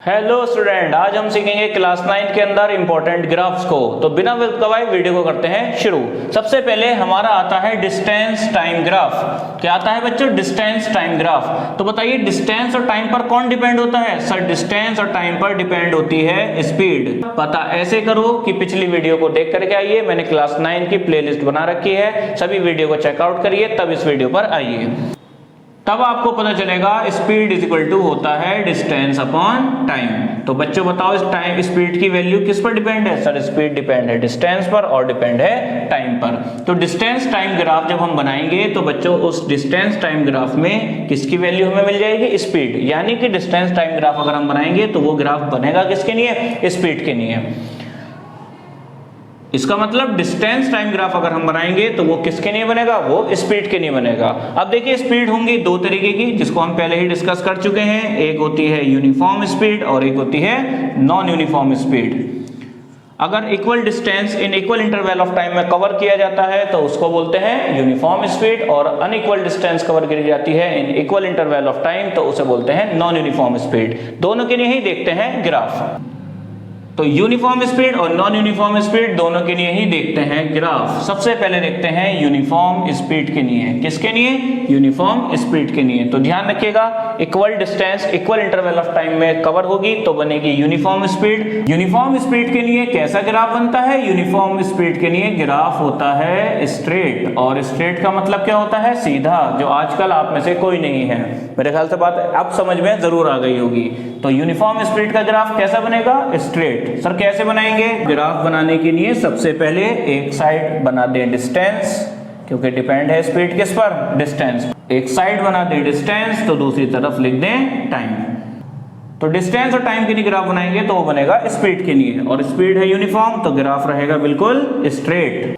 Hello student, आज हम सीखेंगे क्लास 9 के अंदर इंपॉर्टेंट ग्राफ्स को। तो बिना वक्त गवाए वीडियो को करते हैं शुरू। सबसे पहले हमारा आता है डिस्टेंस टाइम ग्राफ। क्या आता है बच्चों? Distance time graph. तो बताइए डिस्टेंस और टाइम पर कौन डिपेंड होता है? सर, डिस्टेंस और टाइम पर डिपेंड होती है स्पीड। पता ऐसे करो कि पिछली वीडियो को देख करके आइए, मैंने क्लास 9 की प्लेलिस्ट बना रखी है, सभी वीडियो को चेकआउट करिए तब इस वीडियो पर आइए, तब आपको पता चलेगा स्पीड इज इक्वल टू होता है डिस्टेंस अपॉन टाइम। तो बच्चों बताओ इस टाइम स्पीड की वैल्यू किस पर डिपेंड है? सर, स्पीड डिपेंड है डिस्टेंस पर और डिपेंड है टाइम पर। तो डिस्टेंस टाइम ग्राफ जब हम बनाएंगे तो बच्चों उस डिस्टेंस टाइम ग्राफ में किसकी वैल्यू हमें मिल जाएगी? स्पीड। यानी कि डिस्टेंस टाइम ग्राफ अगर हम बनाएंगे तो वो ग्राफ बनेगा किसके लिए? स्पीड के लिए। इसका मतलब डिस्टेंस टाइम ग्राफ अगर हम बनाएंगे तो वो किसके लिए बनेगा? वो स्पीड के लिए बनेगा। अब देखिए स्पीड होंगी दो तरीके की, जिसको हम पहले ही डिस्कस कर चुके हैं। एक होती है यूनिफॉर्म स्पीड और एक होती है नॉन यूनिफॉर्म स्पीड। अगर equal distance in equal interval of time में कवर किया जाता है तो उसको बोलते हैं यूनिफॉर्म स्पीड, और अनइक्वल डिस्टेंस कवर की जाती है in equal interval of time तो उसे बोलते हैं नॉन यूनिफॉर्म स्पीड। दोनों के लिए ही देखते हैं ग्राफ। तो यूनिफॉर्म स्पीड और नॉन यूनिफॉर्म स्पीड दोनों के लिए ही देखते हैं ग्राफ। सबसे पहले देखते हैं यूनिफॉर्म स्पीड के लिए। किसके लिए? यूनिफॉर्म स्पीड के लिए। तो ध्यान रखिएगा, equal distance equal interval of time में कवर होगी तो बनेगी यूनिफॉर्म स्पीड। यूनिफॉर्म स्पीड के लिए कैसा ग्राफ बनता है? यूनिफॉर्म स्पीड के लिए ग्राफ होता है स्ट्रेट, और स्ट्रेट का मतलब क्या होता है? सीधा, जो आजकल आप में से कोई नहीं है। मेरे ख्याल से बात अब समझ में जरूर आ गई होगी। तो यूनिफॉर्म स्पीड का ग्राफ कैसा बनेगा? स्ट्रेट। सर कैसे बनाएंगे? ग्राफ बनाने के लिए सबसे पहले एक साइड बना दें डिस्टेंस, क्योंकि डिपेंड है स्पीड किस पर? डिस्टेंस। एक साइड बना दें डिस्टेंस तो दूसरी तरफ लिख दें टाइम। तो डिस्टेंस और टाइम के लिए ग्राफ बनाएंगे तो वो बनेगा स्पीड के लिए, और स्पीड है यूनिफॉर्म तो ग्राफ रहेगा बिल्कुल स्ट्रेट।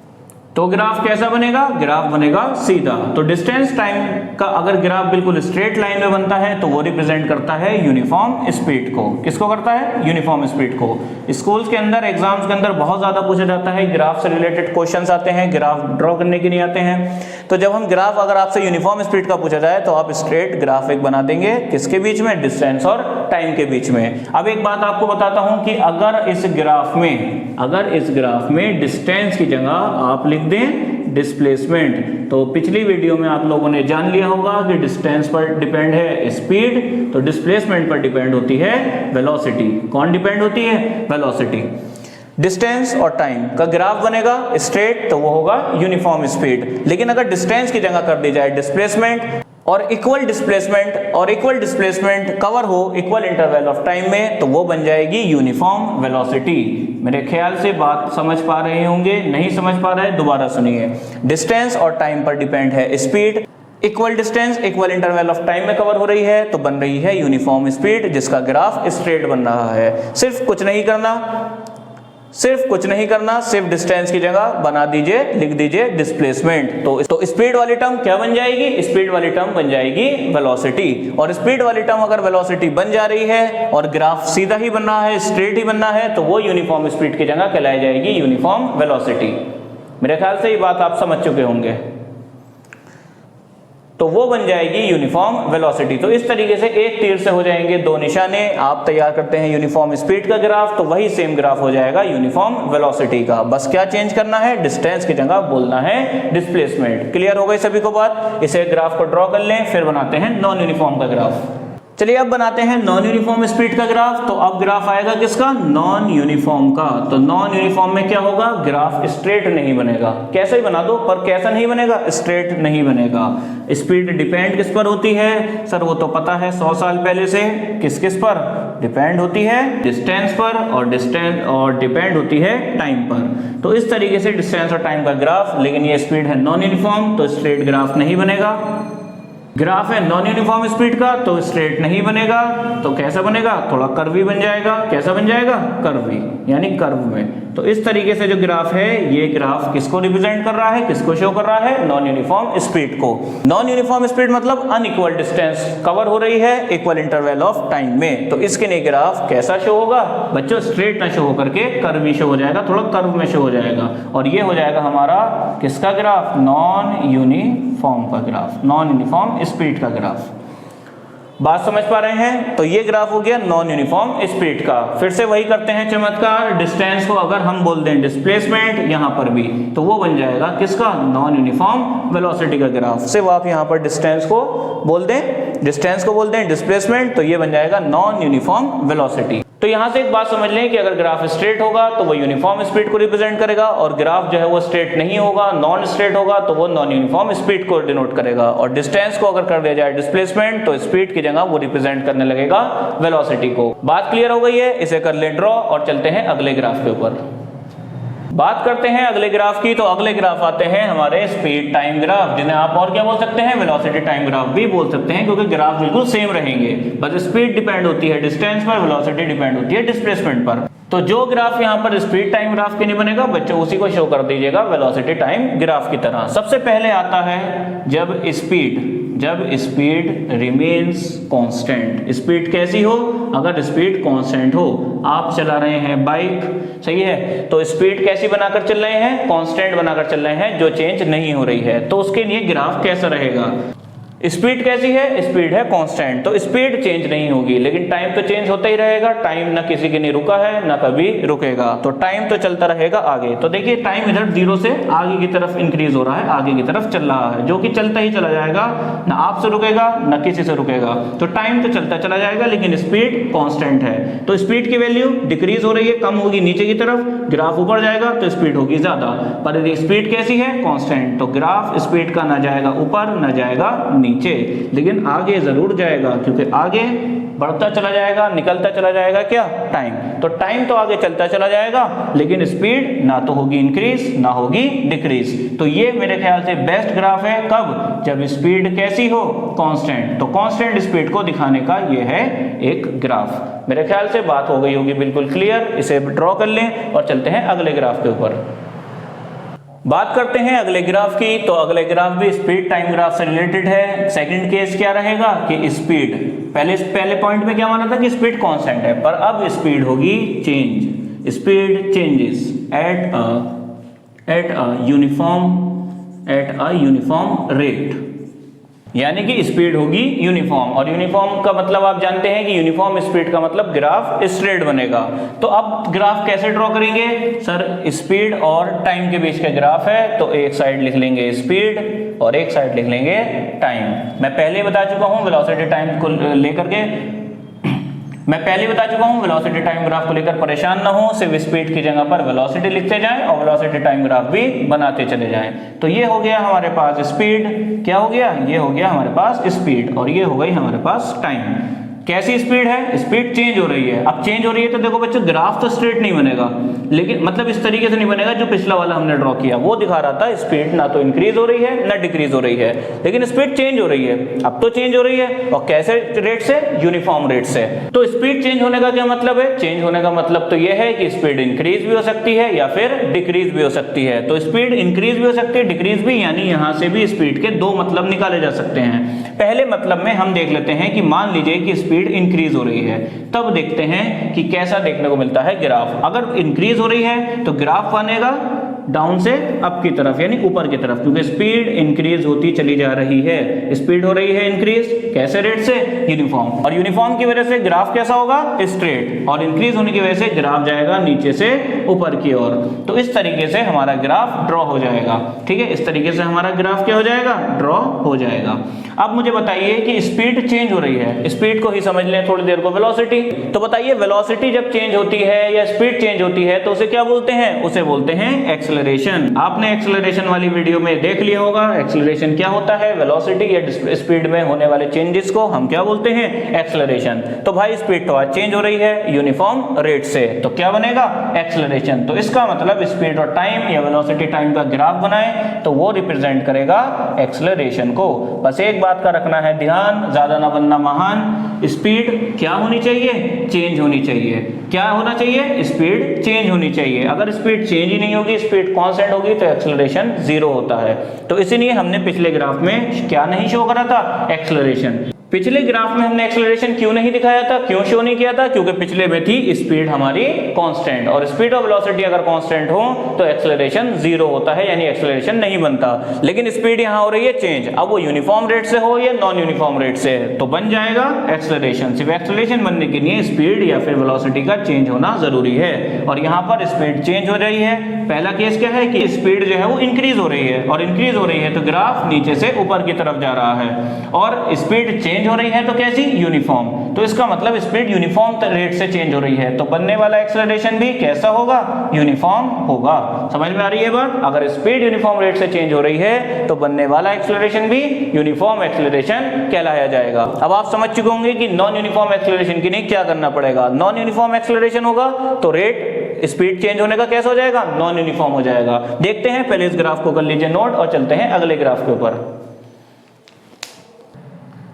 तो ग्राफ कैसा बनेगा? ग्राफ बनेगा सीधा। तो डिस्टेंस टाइम का अगर ग्राफ बिल्कुल स्ट्रेट लाइन में बनता है तो वो रिप्रेजेंट करता है यूनिफॉर्म स्पीड को। किसको करता है? यूनिफॉर्म स्पीड को। स्कूल्स के अंदर एग्जाम्स के अंदर बहुत ज्यादा पूछा जाता है, ग्राफ से रिलेटेड क्वेश्चंस आते हैं, ग्राफ ड्रॉ करने के लिए आते हैं। तो जब हम ग्राफ अगर आपसे यूनिफॉर्म स्पीड का पूछा जाए तो आप स्ट्रेट ग्राफ एक बना देंगे। किसके बीच में? डिस्टेंस और टाइम के बीच में। अब एक बात आपको बताता हूं कि अगर इस ग्राफ में डिस्टेंस की जगह आप लिख दें डिस्प्लेसमेंट, तो पिछली वीडियो में आप लोगों ने जान लिया होगा कि डिस्टेंस पर डिपेंड है स्पीड, तो डिस्प्लेसमेंट पर डिपेंड होती है वेलोसिटी। कौन डिपेंड होती है? वेलोसिटी। डिस्टेंस और टाइम का ग्राफ बनेगा स्ट्रेट तो वो होगा यूनिफॉर्म स्पीड। लेकिन अगर डिस्टेंस की जगह कर दी जाए डिस्प्लेसमेंट, और इक्वल डिस्प्लेसमेंट कवर हो इक्वल इंटरवल ऑफ टाइम में तो वो बन जाएगी यूनिफॉर्म वेलोसिटी। मेरे ख्याल से बात समझ पा रहे होंगे, नहीं समझ पा रहे दोबारा सुनिए। डिस्टेंस और टाइम पर डिपेंड है speed, equal distance equal interval of time में कवर हो रही है तो बन रही है यूनिफॉर्म स्पीड, जिसका ग्राफ स्ट्रेट बन रहा है। सिर्फ कुछ नहीं करना, सिर्फ डिस्टेंस की जगह बना दीजिए, लिख दीजिए डिस्प्लेसमेंट। तो स्पीड वाली टर्म क्या बन जाएगी? स्पीड वाली टर्म बन जाएगी वेलोसिटी। और स्पीड वाली टर्म अगर वेलोसिटी बन जा रही है और ग्राफ सीधा ही बन रहा है, स्ट्रेट ही बनना है, तो वो यूनिफॉर्म स्पीड की जगह कहलाई जाएगी यूनिफॉर्म वेलोसिटी। मेरे ख्याल से ये बात आप समझ चुके होंगे। तो वो बन जाएगी यूनिफॉर्म वेलोसिटी। तो इस तरीके से एक तीर से हो जाएंगे दो निशाने। आप तैयार करते हैं यूनिफॉर्म स्पीड का ग्राफ तो वही सेम ग्राफ हो जाएगा यूनिफॉर्म वेलोसिटी का। बस क्या चेंज करना है? डिस्टेंस की जगह बोलना है डिस्प्लेसमेंट। क्लियर हो गई सभी को बात? इसे ग्राफ को ड्रॉ कर लें, फिर बनाते हैं नॉन यूनिफॉर्म का ग्राफ। चलिए अब बनाते हैं नॉन यूनिफॉर्म स्पीड का ग्राफ। तो अब ग्राफ आएगा किसका? नॉन यूनिफॉर्म का। तो नॉन यूनिफॉर्म में क्या होगा? ग्राफ स्ट्रेट नहीं बनेगा। कैसे ही बना दो पर कैसा नहीं बनेगा? स्ट्रेट नहीं बनेगा। स्पीड डिपेंड किस पर होती है? सर वो तो पता है 100 साल पहले से। किस पर डिपेंड होती है? डिस्टेंस पर, और डिपेंड होती है टाइम पर। तो इस तरीके से डिस्टेंस और टाइम का ग्राफ, लेकिन ये स्पीड है नॉन यूनिफॉर्म तो स्ट्रेट ग्राफ नहीं बनेगा। ग्राफ है नॉन यूनिफॉर्म स्पीड का तो स्ट्रेट नहीं बनेगा। तो कैसा बनेगा? थोड़ा कर्वी बन जाएगा। कैसा बन जाएगा? कर्वी, यानी कर्व में। तो इस तरीके से जो ग्राफ है, ये ग्राफ किसको रिप्रेजेंट कर रहा है? किसको शो कर रहा है? नॉन यूनिफॉर्म स्पीड को। नॉन यूनिफॉर्म स्पीड मतलब अनइक्वल डिस्टेंस कवर हो रही है इक्वल इंटरवल ऑफ टाइम में। तो इसके लिए ग्राफ कैसा शो होगा बच्चों? स्ट्रेट ना शो होकर के कर्वी शो हो जाएगा, थोड़ा कर्व में शो हो जाएगा। और ये हो जाएगा हमारा किसका ग्राफ? नॉन यूनिफॉर्म का ग्राफ, नॉन यूनिफॉर्म स्पीड का ग्राफ। बात समझ पा रहे हैं? तो ये ग्राफ हो गया नॉन यूनिफॉर्म स्पीड का। फिर से वही करते हैं चमत्कार, डिस्टेंस को अगर हम बोल दें डिस्प्लेसमेंट यहां पर भी, तो वो बन जाएगा किसका? नॉन यूनिफॉर्म वेलोसिटी का ग्राफ। सिर्फ आप यहां पर डिस्टेंस को बोल दें डिस्प्लेसमेंट, तो ये बन जाएगा नॉन यूनिफॉर्म वेलोसिटी। तो यहां से एक बात समझ लें कि अगर ग्राफ स्ट्रेट होगा तो वो यूनिफॉर्म स्पीड को रिप्रेजेंट करेगा, और ग्राफ जो है वो स्ट्रेट नहीं होगा, नॉन स्ट्रेट होगा, तो वो नॉन यूनिफॉर्म स्पीड को डिनोट करेगा। और डिस्टेंस को अगर कर दिया जाए डिस्प्लेसमेंट, तो स्पीड की जगह वो रिप्रेजेंट करने लगेगा वेलोसिटी को। बात क्लियर हो गई है? इसे कर ले ड्रॉ और चलते हैं अगले ग्राफ के ऊपर। बात करते हैं अगले ग्राफ की। तो अगले ग्राफ आते हैं हमारे स्पीड टाइम ग्राफ, जिन्हें आप और क्या बोल सकते हैं? वेलोसिटी टाइम ग्राफ भी बोल सकते हैं, क्योंकि ग्राफ बिल्कुल सेम रहेंगे, बस स्पीड डिपेंड होती है डिस्टेंस पर, वेलोसिटी डिपेंड होती है डिस्प्लेसमेंट पर। तो जो ग्राफ यहाँ पर स्पीड टाइम ग्राफ के नहीं बनेगा बच्चों, उसी को शो कर दीजिएगा वेलोसिटी टाइम ग्राफ की तरह। सबसे पहले आता है जब स्पीड रिमेन्स कांस्टेंट। स्पीड कैसी हो? अगर स्पीड कांस्टेंट हो, आप चला रहे हैं बाइक, सही है, तो स्पीड कैसी बनाकर चल रहे हैं? कांस्टेंट बनाकर चल रहे हैं, जो चेंज नहीं हो रही है। तो उसके लिए ग्राफ कैसा रहेगा? स्पीड कैसी है? स्पीड है कांस्टेंट, तो स्पीड चेंज नहीं होगी, लेकिन टाइम तो चेंज होता ही रहेगा। टाइम ना किसी के लिए रुका है ना कभी रुकेगा, तो टाइम तो चलता रहेगा आगे। तो देखिए टाइम इधर 0 से आगे की तरफ इंक्रीज हो रहा है, आगे की तरफ चल रहा है, जो कि चलता ही चला जाएगा, ना आपसे रुकेगा ना किसी से रुकेगा। तो टाइम तो चलता चला जाएगा, लेकिन स्पीड कांस्टेंट है। तो स्पीड की वैल्यू डिक्रीज हो रही है, कम होगी नीचे की तरफ, ग्राफ ऊपर जाएगा तो स्पीड होगी ज्यादा। पर यदि स्पीड कैसी है? कांस्टेंट, तो ग्राफ स्पीड का ना जाएगा ऊपर ना जाएगा नीचे, लेकिन आगे जरूर जाएगा, क्योंकि आगे बढ़ता चला जाएगा, निकलता चला जाएगा क्या? टाइम। तो टाइम तो आगे चलता चला जाएगा, लेकिन स्पीड ना तो होगी इंक्रीज ना होगी डिक्रीज। तो ये मेरे ख्याल से बेस्ट ग्राफ है। कब? जब स्पीड कैसी हो? कांस्टेंट। तो कांस्टेंट स्पीड को दिखाने का ये है एक ग्राफ। मेरे ख्याल से बात हो गई होगी बिल्कुल क्लियर। इसे ड्रॉ कर लें और चलते हैं अगले ग्राफ के ऊपर। बात करते हैं अगले ग्राफ की। तो अगले ग्राफ भी स्पीड टाइम ग्राफ से रिलेटेड है। सेकंड केस क्या रहेगा कि स्पीड, पहले पॉइंट में क्या माना था कि स्पीड कांस्टेंट है, पर अब स्पीड होगी change. Speed changes at a uniform rate, यानी कि स्पीड होगी यूनिफॉर्म। और यूनिफॉर्म का मतलब आप जानते हैं कि यूनिफॉर्म स्पीड का मतलब ग्राफ स्ट्रेट बनेगा। तो अब ग्राफ कैसे ड्रॉ करेंगे? सर स्पीड और टाइम के बीच का ग्राफ है, तो एक साइड लिख लेंगे स्पीड और एक साइड लिख लेंगे टाइम। मैं पहले ही बता चुका हूं वेलोसिटी टाइम को लेकर के, वेलोसिटी टाइम ग्राफ को लेकर परेशान ना हो, सिर्फ स्पीड की जगह पर वेलोसिटी लिखते जाएं और वेलोसिटी टाइम ग्राफ भी बनाते चले जाएं। तो ये हो गया हमारे पास स्पीड, क्या हो गया? ये हो गया हमारे पास स्पीड, और ये हो गई हमारे पास टाइम। कैसी स्पीड है? स्पीड चेंज हो रही है। अब चेंज हो रही है तो देखो बच्चों ग्राफ तो स्ट्रेट नहीं बनेगा, लेकिन मतलब इस तरीके से नहीं बनेगा जो पिछला वाला हमने ड्रॉ किया, वो दिखा रहा था स्पीड ना तो इंक्रीज हो रही है ना डिक्रीज हो रही है, लेकिन स्पीड चेंज हो रही है। अब तो चेंज हो रही है, और कैसे रेट से? यूनिफॉर्म रेट से। तो स्पीड चेंज होने का क्या मतलब है? चेंज होने का मतलब तो यह है कि स्पीड इंक्रीज भी हो सकती है या फिर डिक्रीज भी हो सकती है। तो स्पीड इंक्रीज भी हो सकती है, डिक्रीज भी, यानी यहां से भी स्पीड के दो मतलब निकाले जा सकते हैं। पहले मतलब में हम देख लेते हैं कि मान लीजिए कि स्पीड इंक्रीज हो रही है, तब देखते हैं कि कैसा देखने को मिलता है ग्राफ। अगर इंक्रीज हो रही है तो ग्राफ बनेगा डाउन से अप की तरफ, यानी ऊपर की तरफ, क्योंकि स्पीड इंक्रीज होती चली जा रही है। स्पीड हो रही है इंक्रीज, कैसे रेट से? यूनिफॉर्म। और यूनिफॉर्म की वजह से ग्राफ कैसा होगा? स्ट्रेट। और इंक्रीज होने की वजह से ग्राफ जाएगा नीचे से ऊपर की ओर। तो इस तरीके से हमारा ग्राफ ड्रॉ हो जाएगा। ठीक है, इस तरीके से हमारा ग्राफ क्या हो जाएगा? ड्रॉ हो जाएगा। अब मुझे बताइए कि स्पीड चेंज हो रही है, स्पीड को ही समझ लें थोड़ी देर को वेलोसिटी। तो बताइए वेलोसिटी जब चेंज होती है या स्पीड चेंज होती है तो उसे क्या बोलते हैं? उसे बोलते हैं एक्सेलरेशन। आपने एक्सेलरेशन वाली वीडियो में देख लिया होगा एक्सेलरेशन क्या होता है। वेलोसिटी या स्पीड में होने वाले चेंजेस को हम क्या बोलते हैं? एक्सेलरेशन। तो भाई स्पीड तो आज चेंज हो रही है यूनिफॉर्म रेट से, तो क्या बनेगा? एक्सेलरेशन। तो इसका मतलब स्पीड और टाइम या वेलोसिटी टाइम का ग्राफ बनाए तो वो रिप्रेजेंट करेगा एक्सेलरेशन को। बस एक बात का रखना है ध्यान, ज्यादा ना बनना महान। स्पीड क्या होनी चाहिए? चेंज होनी चाहिए। क्या होना चाहिए? स्पीड चेंज होनी चाहिए। अगर स्पीड चेंज ही नहीं होगी, स्पीड कांस्टेंट होगी, तो एक्सेलरेशन 0 होता है। तो इसीलिए हमने पिछले ग्राफ में क्या नहीं शो करा था? एक्सेलरेशन। पिछले ग्राफ में हमने एक्सेलरेशन क्यों नहीं दिखाया था, क्यों शो नहीं किया था? क्योंकि पिछले में थी स्पीड हमारी कांस्टेंट, और स्पीड और वेलोसिटी अगर कांस्टेंट हो तो एक्सेलरेशन जीरो होता है, यानी एक्सेलरेशन नहीं बनता। लेकिन स्पीड यहां हो रही है चेंज, अब वो यूनिफॉर्म रेट से हो या नॉन यूनिफॉर्म रेट से तो बन जाएगा एक्सेलरेशन। सिर्फ एक्सेलरेशन बनने के लिए स्पीड या फिर वेलोसिटी का चेंज होना जरूरी है, और यहाँ पर स्पीड चेंज हो रही है। पहला केस क्या है कि स्पीड जो है वो इंक्रीज हो रही है, और इंक्रीज हो रही है तो ग्राफ नीचे से ऊपर की तरफ जा रहा है, और स्पीड चेंज हो रही है तो कैसी? यूनिफॉर्म। तो इसका मतलब स्पीड यूनिफॉर्म रेट से चेंज हो रही है, तो बनने वाला एक्सेलरेशन भी कैसा होगा? यूनिफॉर्म होगा। समझ में आ रही है बात? अगर स्पीड यूनिफॉर्म रेट से चेंज हो रही है तो बनने वाला एक्सेलरेशन भी यूनिफॉर्म एक्सेलरेशन कहलाया जाएगा। अब आप समझ चुके होंगे कि नॉन यूनिफॉर्म एक्सेलरेशन के लिए क्या करना पड़ेगा। नॉन यूनिफॉर्म एक्सेलरेशन होगा तो रेट स्पीड चेंज होने का कैसा हो जाएगा? नॉन यूनिफॉर्म हो जाएगा। देखते हैं, पहले इस ग्राफ को कर लीजिए नोट और चलते हैं अगले ग्राफ के ऊपर।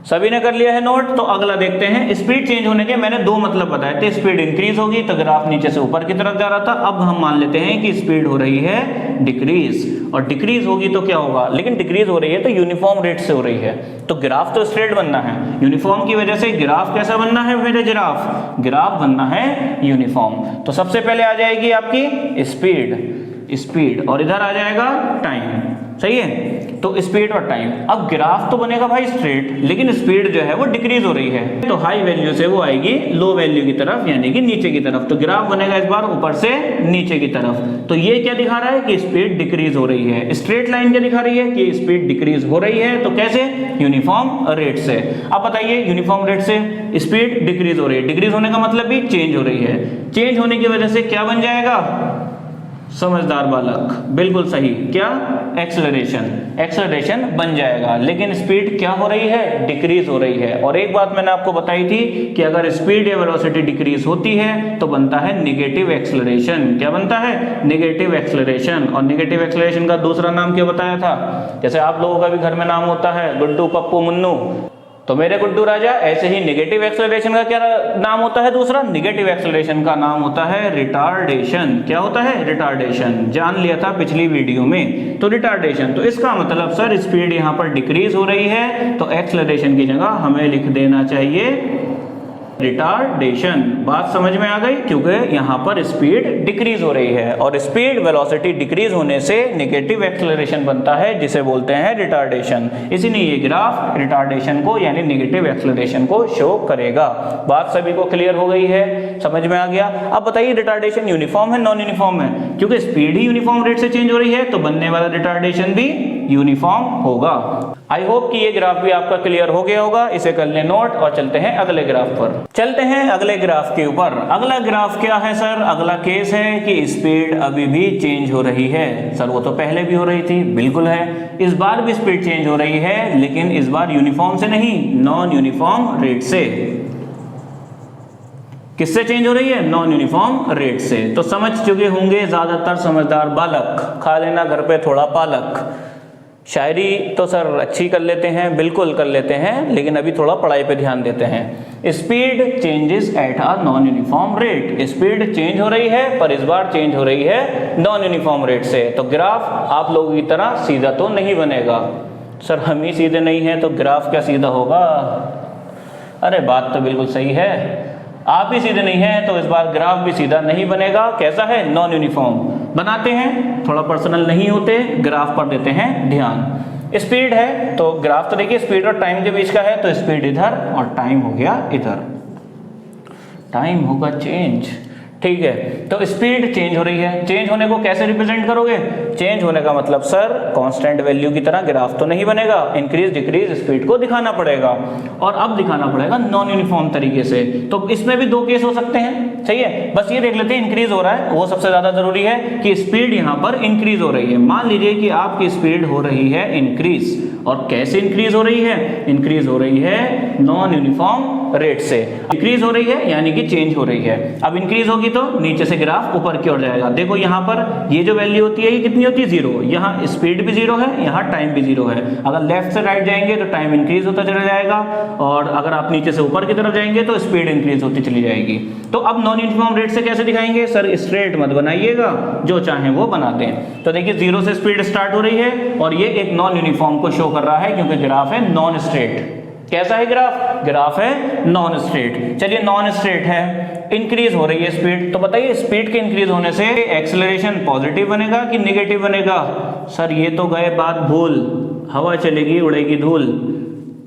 सभी ने कर लिया है नोट, तो अगला देखते हैं। स्पीड चेंज होने के मैंने दो मतलब बताए थे, स्पीड इंक्रीज होगी तो ग्राफ नीचे से ऊपर की तरफ जा रहा था। अब हम मान लेते हैं कि स्पीड हो रही है डिक्रीज, और डिक्रीज होगी तो क्या होगा? लेकिन डिक्रीज हो रही है तो यूनिफॉर्म रेट से हो रही है, तो ग्राफ तो स्ट्रेट बनना है। यूनिफॉर्म की वजह से ग्राफ कैसा बनना है मेरे? ग्राफ बनना है यूनिफॉर्म। तो सबसे पहले आ जाएगी आपकी स्पीड और इधर आ जाएगा टाइम, सही है? तो स्पीड और टाइम। अब ग्राफ तो बनेगा भाई स्ट्रेट, लेकिन स्पीड जो है वो डिक्रीज हो रही है, तो हाई वैल्यू से वो आएगी लो वैल्यू की तरफ, यानी कि नीचे की तरफ। तो ग्राफ बनेगा इस बार ऊपर से नीचे की तरफ। तो ये क्या दिखा रहा है कि स्पीड डिक्रीज हो रही है। स्ट्रेट लाइन क्या दिखा रही है कि स्पीड डिक्रीज हो रही है, तो कैसे? यूनिफॉर्म रेट से। अब बताइए, यूनिफॉर्म रेट से स्पीड डिक्रीज हो रही है, डिक्रीज होने का मतलब भी चेंज हो रही है। चेंज होने की वजह से क्या बन जाएगा? समझदार बालक, बिल्कुल सही। क्या? एक्सेलरेशन बन जाएगा। लेकिन स्पीड क्या हो रही है? डिक्रीज हो रही है। और एक बात मैंने आपको बताई थी कि अगर स्पीड या वेलोसिटी डिक्रीज होती है तो बनता है नेगेटिव एक्सेलरेशन। क्या बनता है? Negative acceleration. और नेगेटिव एक्सेलरेशन का दूसरा नाम क्या बताया था? जैसे आप लोगों का भी घर में नाम होता है गुड्डू, पप्पू, मुन्नू, तो मेरे गुड्डू राजा, ऐसे ही नेगेटिव एक्सेलरेशन का क्या नाम होता है? दूसरा नेगेटिव एक्सेलरेशन का नाम होता है रिटार्डेशन। क्या होता है? रिटार्डेशन। जान लिया था पिछली वीडियो में। तो रिटार्डेशन, तो इसका मतलब सर स्पीड यहाँ पर डिक्रीज हो रही है, तो एक्सेलरेशन की जगह हमें लिख देना चाहिए रिटार्डेशन। बात समझ में आ गई? क्योंकि यहाँ पर स्पीड डिक्रीज हो रही है, और स्पीड वेलोसिटी डिक्रीज होने से नेगेटिव एक्सेलरेशन बनता है, जिसे बोलते हैं रिटार्डेशन। इसीलिए ये ग्राफ रिटार्डेशन को यानी नेगेटिव एक्सेलरेशन को शो करेगा। बात सभी को क्लियर हो गई है? समझ में आ गया? अब बताइए, रिटार्डेशन यूनिफॉर्म है नॉन यूनिफॉर्म है? क्योंकि स्पीड ही यूनिफॉर्म रेट से चेंज हो रही है, तो बनने वाला रिटार्डेशन भी यूनिफॉर्म होगा। आई होप कि ये ग्राफ भी आपका क्लियर हो गया होगा। इसे कर ले नोट और चलते हैं अगले ग्राफ पर। चलते हैं अगले ग्राफ के ऊपर। अगला ग्राफ क्या है सर? अगला केस है कि स्पीड अभी भी चेंज हो रही है। सर वो तो पहले भी हो रही थी। बिल्कुल है, इस बार भी स्पीड चेंज हो रही है, लेकिन इस बार यूनिफॉर्म से नहीं, नॉन यूनिफॉर्म रेट से। किससे चेंज हो रही है? नॉन यूनिफॉर्म रेट से। तो समझ चुके होंगे ज्यादातर समझदार बालक, खा लेना घर पे थोड़ा पालक। शायरी तो सर अच्छी कर लेते हैं, बिल्कुल कर लेते हैं, लेकिन अभी थोड़ा पढ़ाई पे ध्यान देते हैं। Speed changes at a non uniform rate. Speed change हो रही है, पर इस बार चेंज हो रही है नॉन यूनिफॉर्म रेट से। तो ग्राफ आप लोगों की तरह सीधा तो नहीं बनेगा। सर हम ही सीधे नहीं हैं तो ग्राफ क्या सीधा होगा? अरे बात तो बिल्कुल सही है, आप ही सीधे नहीं हैं तो इस बार ग्राफ भी सीधा नहीं बनेगा। कैसा है? Non uniform. बनाते हैं, थोड़ा पर्सनल नहीं होते, ग्राफ पर देते हैं ध्यान। स्पीड है तो ग्राफ तो देखिए स्पीड और टाइम के बीच का है, तो स्पीड इधर और टाइम हो गया इधर। टाइम होगा चेंज, ठीक है। तो स्पीड चेंज हो रही है, चेंज होने को कैसे रिप्रेजेंट करोगे? चेंज होने का मतलब सर कांस्टेंट वैल्यू की तरह ग्राफ तो नहीं बनेगा, इंक्रीज डिक्रीज स्पीड को दिखाना पड़ेगा, और अब दिखाना पड़ेगा नॉन यूनिफॉर्म तरीके से। तो इसमें भी दो केस हो सकते हैं, सही है। बस ये देख लेते हैं इंक्रीज हो रहा है, वो सबसे ज्यादा जरूरी है कि स्पीड यहाँ पर इंक्रीज हो रही है। मान लीजिए कि आपकी स्पीड हो रही है इंक्रीज, और कैसे इंक्रीज हो रही है? इंक्रीज हो रही है नॉन यूनिफॉर्म रेट से। इंक्रीज हो रही है यानी कि चेंज हो रही है। अब इंक्रीज होगी तो नीचे से ग्राफ ऊपर की ओर जाएगा। देखो यहाँ पर ये जो वैल्यू होती है ये कितनी होती है? 0। यहाँ स्पीड भी 0 है, यहाँ टाइम भी 0 है। अगर लेफ्ट से राइट जाएंगे तो टाइम इंक्रीज होता चला जाएगा, और अगर आप नीचे से ऊपर की तरफ जाएंगे तो स्पीड इंक्रीज होती चली जाएगी। तो अब नॉन यूनिफॉर्म रेट से कैसे दिखाएंगे? सर स्ट्रेट मत बनाइएगा, जो चाहे वो बना दें। तो देखिए 0 से स्पीड स्टार्ट हो रही है, और ये एक नॉन यूनिफॉर्म को शो कर रहा है क्योंकि ग्राफ है नॉन स्ट्रेट। कैसा है ग्राफ? ग्राफ है नॉन स्ट्रेट। चलिए नॉन स्ट्रेट है, इंक्रीज हो रही है स्पीड, तो बताइए स्पीड के इंक्रीज होने से एक्सेलरेशन पॉजिटिव बनेगा कि नेगेटिव बनेगा? सर ये तो गए बात भूल, हवा चलेगी उड़ेगी धूल।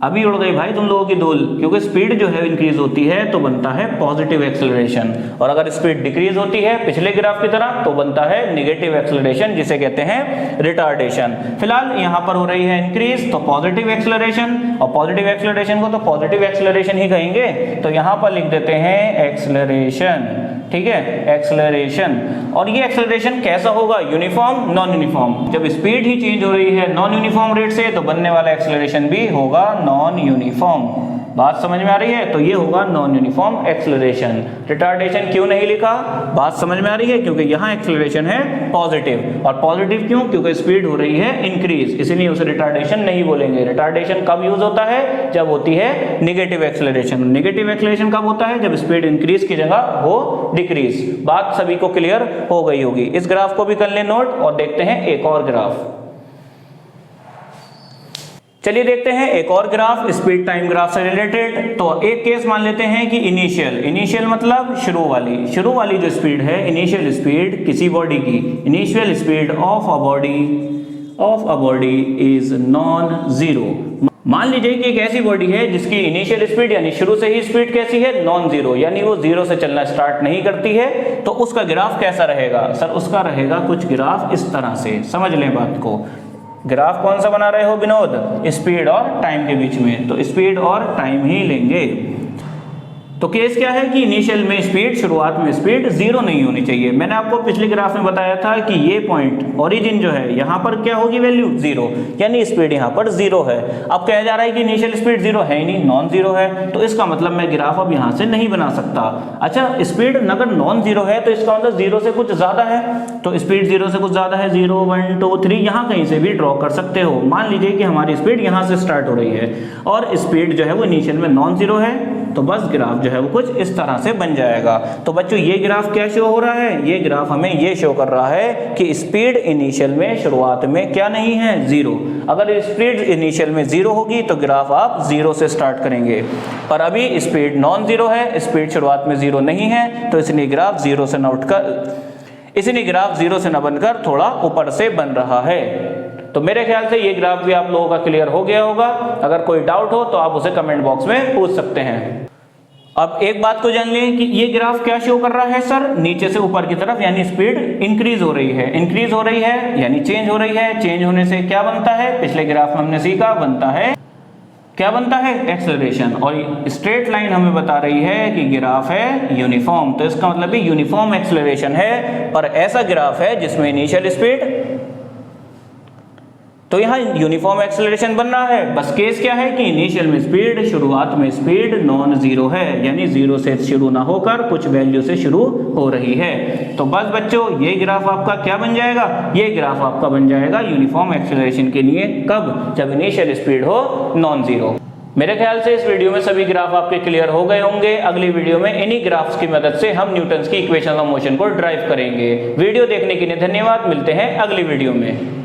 अभी उड़ गई भाई तुम लोगों की धूल, क्योंकि स्पीड जो है इंक्रीज होती है तो बनता है पॉजिटिव एक्सेलरेशन, और अगर स्पीड डिक्रीज होती है पिछले ग्राफ की तरह तो बनता है नेगेटिव एक्सेलरेशन, जिसे कहते हैं रिटार्डेशन। फिलहाल यहाँ पर हो रही है इंक्रीज, तो पॉजिटिव एक्सेलरेशन, और पॉजिटिव एक्सेलरेशन को तो पॉजिटिव एक्सेलरेशन ही कहेंगे, तो यहाँ पर लिख देते हैं एक्सेलरेशन। ठीक है, एक्सेलरेशन। और ये एक्सेलरेशन कैसा होगा? Uniform non uniform. जब स्पीड ही चेंज हो रही है नॉन यूनिफॉर्म रेट से तो बनने वाला एक्सेलरेशन भी होगा नॉन यूनिफॉर्म। बात समझ में आ रही है? तो ये होगा नॉन यूनिफॉर्म एक्सेलरेशन। रिटार्डेशन क्यों नहीं लिखा? बात समझ में आ रही है? क्योंकि यहाँ एक्सेलरेशन है पॉजिटिव, और पॉजिटिव क्यों? क्योंकि स्पीड हो रही है इंक्रीज, इसीलिए उसे रिटार्डेशन नहीं बोलेंगे। रिटार्डेशन कब यूज होता है? जब होती है नेगेटिव एक्सेलरेशन। नेगेटिव एक्सेलरेशन कब होता है? जब स्पीड इंक्रीज की जगह हो डिक्रीज। बात सभी को क्लियर हो गई होगी। इस ग्राफ को भी कर ले नोट, और देखते हैं एक और ग्राफ। चलिए देखते हैं एक और ग्राफ स्पीड टाइम ग्राफ से रिलेटेड। तो एक केस मान लेते हैं कि इनिशियल मतलब शुरू वाली जो स्पीड है, इनिशियल स्पीड किसी बॉडी की, initial speed of a body is non zero. मान लीजिए कि एक ऐसी बॉडी है जिसकी इनिशियल स्पीड यानी शुरू से ही स्पीड कैसी है? नॉन जीरो, यानी वो जीरो से चलना स्टार्ट नहीं करती है। तो उसका ग्राफ कैसा रहेगा? सर उसका रहेगा कुछ ग्राफ इस तरह से, समझ लें बात को। ग्राफ कौन सा बना रहे हो विनोद? स्पीड और टाइम के बीच में, तो स्पीड और टाइम ही लेंगे। तो केस क्या है कि इनिशियल में स्पीड, शुरुआत में स्पीड जीरो नहीं होनी चाहिए। मैंने आपको पिछले ग्राफ में बताया था कि ये पॉइंट ओरिजिन जो है यहाँ पर क्या होगी वैल्यू? जीरो, यानी स्पीड यहाँ पर जीरो है। अब कहा जा रहा है कि इनिशियल स्पीड जीरो है ही नहीं, नॉन जीरो है, तो इसका मतलब मैं ग्राफ अब यहाँ से नहीं बना सकता। अच्छा, स्पीड अगर नॉन जीरो है तो इसका मतलब जीरो से कुछ ज्यादा है, तो स्पीड जीरो से कुछ ज्यादा है, 0 1 2 3 यहाँ कहीं से भी ड्रॉ कर सकते हो। मान लीजिए कि हमारी स्पीड यहाँ से स्टार्ट हो रही है और स्पीड जो है वो इनिशियल में नॉन जीरो है, तो बस ग्राफ जो है वो कुछ इस तरह से बन जाएगा। तो बच्चों ये ग्राफ क्या शो हो रहा है? ये ग्राफ हमें ये शो कर रहा है कि स्पीड इनिशियल में, शुरुआत में क्या नहीं है? जीरो। अगर स्पीड इनिशियल में जीरो होगी तो ग्राफ आप जीरो से स्टार्ट करेंगे, पर अभी स्पीड नॉन जीरो है, स्पीड शुरुआत में जीरो नहीं है, तो इसलिए ग्राफ जीरो से न बनकर थोड़ा ऊपर से बन रहा है। तो मेरे ख्याल से ये ग्राफ भी आप लोगों का क्लियर हो गया होगा। अगर कोई डाउट हो तो आप उसे कमेंट बॉक्स में पूछ सकते हैं। अब एक बात को जान लें कि ये ग्राफ क्या शो कर रहा है सर? नीचे से ऊपर की तरफ, यानी स्पीड इंक्रीज हो रही है। इंक्रीज हो रही है यानी चेंज हो रही है। चेंज होने से क्या बनता है? पिछले ग्राफ में हमने सीखा, बनता है क्या? बनता है एक्सेलरेशन। और स्ट्रेट लाइन हमें बता रही है कि ग्राफ है यूनिफॉर्म, तो इसका मतलब भी यूनिफॉर्म एक्सेलरेशन है। पर ऐसा ग्राफ है जिसमें इनिशियल स्पीड, तो यहाँ यूनिफॉर्म एक्सेलरेशन बन रहा है। बस केस क्या है कि इनिशियल में स्पीड, शुरुआत में स्पीड नॉन जीरो है, यानी जीरो से शुरू ना होकर कुछ वैल्यू से शुरू हो रही है। तो बस बच्चों ये ग्राफ आपका क्या बन जाएगा? ये ग्राफ आपका बन जाएगा यूनिफॉर्म एक्सेलरेशन के लिए। कब? जब इनिशियल स्पीड हो नॉन जीरो। मेरे ख्याल से इस वीडियो में सभी ग्राफ आपके क्लियर हो गए होंगे। अगली वीडियो में इन्हीं ग्राफ्स की मदद से हम न्यूटन्स की इक्वेशन ऑफ मोशन को ड्राइव करेंगे। वीडियो देखने के लिए धन्यवाद। मिलते हैं अगली वीडियो में।